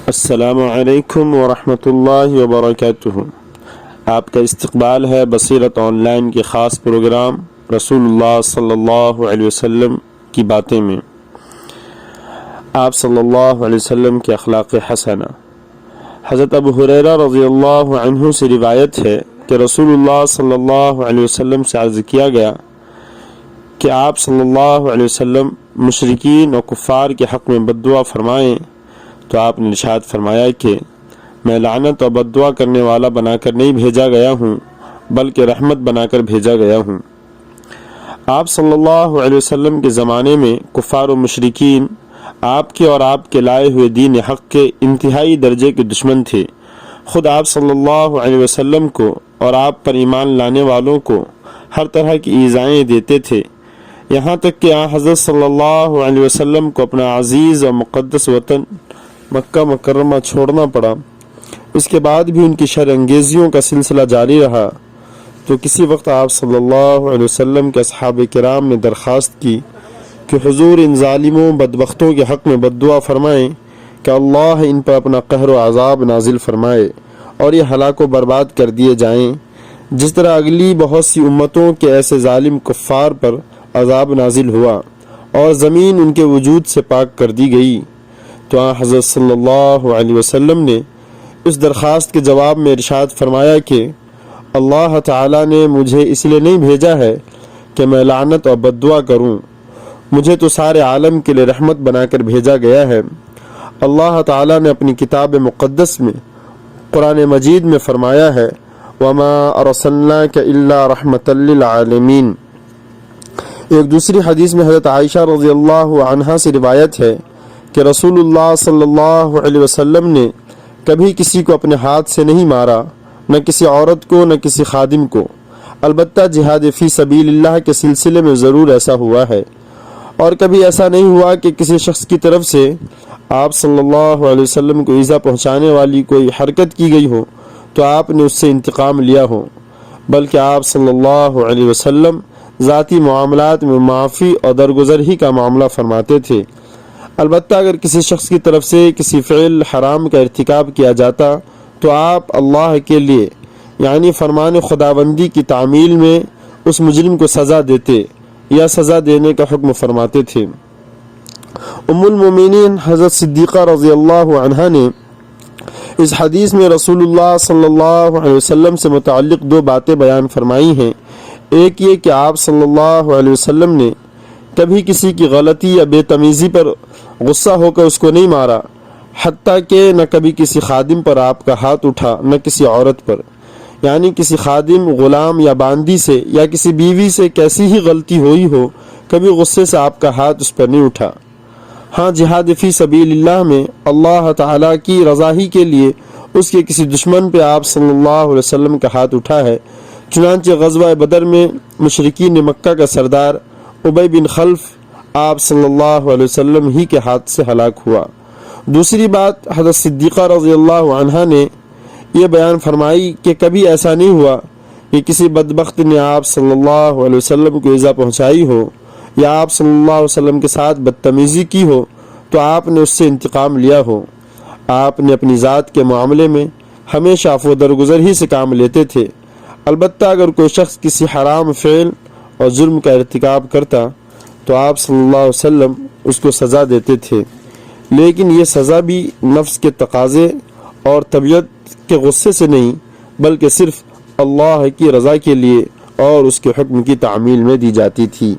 السلام علیکم ورحمۃ اللہ وبرکاتہ۔ آپ کا استقبال ہے بصیرت آن لائن کے خاص پروگرام رسول اللہ صلی اللہ علیہ وسلم کی باتیں میں۔ آپ صلی اللہ علیہ وسلم کے اخلاق حسنہ۔ حضرت ابو ہریرہ رضی اللہ عنہ سے روایت ہے کہ رسول اللہ صلی اللہ علیہ وسلم سے عرض کیا گیا کہ آپ صلی اللہ علیہ وسلم مشرکین اور کفار کے حق میں بد دعا فرمائیں، تو آپ نے ارشاد فرمایا کہ میں لعنت اور بد دعا کرنے والا بنا کر نہیں بھیجا گیا ہوں بلکہ رحمت بنا کر بھیجا گیا ہوں۔ آپ صلی اللہ علیہ وسلم کے زمانے میں کفار و مشرکین آپ کے اور آپ کے لائے ہوئے دین حق کے انتہائی درجے کے دشمن تھے۔ خود آپ صلی اللہ علیہ وسلم کو اور آپ پر ایمان لانے والوں کو ہر طرح کی ایذائیں دیتے تھے، یہاں تک کہ حضرت صلی اللہ علیہ وسلم کو اپنا عزیز اور مقدس وطن مکہ مکرمہ چھوڑنا پڑا۔ اس کے بعد بھی ان کی شر انگیزیوں کا سلسلہ جاری رہا، تو کسی وقت آپ صلی اللہ علیہ وسلم کے اصحاب کرام نے درخواست کی کہ حضور ان ظالموں بدبختوں کے حق میں بد دعا فرمائیں کہ اللہ ان پر اپنا قہر و عذاب نازل فرمائے اور یہ ہلاک و برباد کر دیے جائیں، جس طرح اگلی بہت سی امتوں کے ایسے ظالم کفار پر عذاب نازل ہوا اور زمین ان کے وجود سے پاک کر دی گئی۔ تو حضرت صلی اللہ علیہ وسلم نے اس درخواست کے جواب میں ارشاد فرمایا کہ اللہ تعالیٰ نے مجھے اس لیے نہیں بھیجا ہے کہ میں لعنت اور بد دعا کروں، مجھے تو سارے عالم کے لیے رحمت بنا کر بھیجا گیا ہے۔ اللہ تعالیٰ نے اپنی کتاب مقدس میں قرآن مجید میں فرمایا ہے وَمَا أَرْسَلْنَاكَ إِلَّا رَحْمَةً لِّلْعَالَمِينَ۔ ایک دوسری حدیث میں حضرت عائشہ رضی اللہ عنہا سے روایت ہے کہ رسول اللہ صلی اللہ علیہ وسلم نے کبھی کسی کو اپنے ہاتھ سے نہیں مارا، نہ کسی عورت کو نہ کسی خادم کو، البتہ جہاد فی سبیل اللہ کے سلسلے میں ضرور ایسا ہوا ہے، اور کبھی ایسا نہیں ہوا کہ کسی شخص کی طرف سے آپ صلی اللہ علیہ وسلم کو ایذا پہنچانے والی کوئی حرکت کی گئی ہو تو آپ نے اس سے انتقام لیا ہو، بلکہ آپ صلی اللہ علیہ وسلم ذاتی معاملات میں معافی اور درگزر ہی کا معاملہ فرماتے تھے۔ البتہ اگر کسی شخص کی طرف سے کسی فعل حرام کا ارتکاب کیا جاتا تو آپ اللہ کے لیے یعنی فرمان خداوندی کی تعمیل میں اس مجرم کو سزا دیتے یا سزا دینے کا حکم فرماتے تھے۔ ام المومنین حضرت صدیقہ رضی اللہ عنہا نے اس حدیث میں رسول اللہ صلی اللہ علیہ وسلم سے متعلق دو باتیں بیان فرمائی ہیں۔ ایک یہ کہ آپ صلی اللہ علیہ وسلم نے کبھی کسی کی غلطی یا بے تمیزی پر غصہ ہو کر اس کو نہیں مارا، حتیٰ کہ نہ کبھی کسی خادم پر آپ کا ہاتھ اٹھا نہ کسی عورت پر، یعنی کسی خادم، غلام یا باندی سے یا کسی بیوی سے کیسی ہی غلطی ہوئی ہو، کبھی غصے سے آپ کا ہاتھ اس پر نہیں اٹھا۔ ہاں، جہاد فی سبیل اللہ میں اللہ تعالیٰ کی رضا ہی کے لیے اس کے کسی دشمن پہ آپ صلی اللہ علیہ وسلم کا ہاتھ اٹھا ہے۔ چنانچہ غزوہ بدر میں مشرکین مکہ کا سردار ابی بن خلف آپ صلی اللہ علیہ وسلم ہی کے ہاتھ سے ہلاک ہوا۔ دوسری بات حضرت صدیقہ رضی اللہ عنہا نے یہ بیان فرمائی کہ کبھی ایسا نہیں ہوا کہ کسی بدبخت نے آپ صلی اللہ علیہ وسلم کو ایذا پہنچائی ہو یا آپ صلی اللہ علیہ وسلم کے ساتھ بدتمیزی کی ہو تو آپ نے اس سے انتقام لیا ہو۔ آپ نے اپنی ذات کے معاملے میں ہمیشہ عفو درگزر ہی سے کام لیتے تھے، البتہ اگر کوئی شخص کسی حرام فعل اور جرم کا ارتکاب کرتا تو آپ صلی اللہ علیہ وسلم اس کو سزا دیتے تھے، لیکن یہ سزا بھی نفس کے تقاضے اور طبیعت کے غصے سے نہیں بلکہ صرف اللہ کی رضا کے لیے اور اس کے حکم کی تعمیل میں دی جاتی تھی۔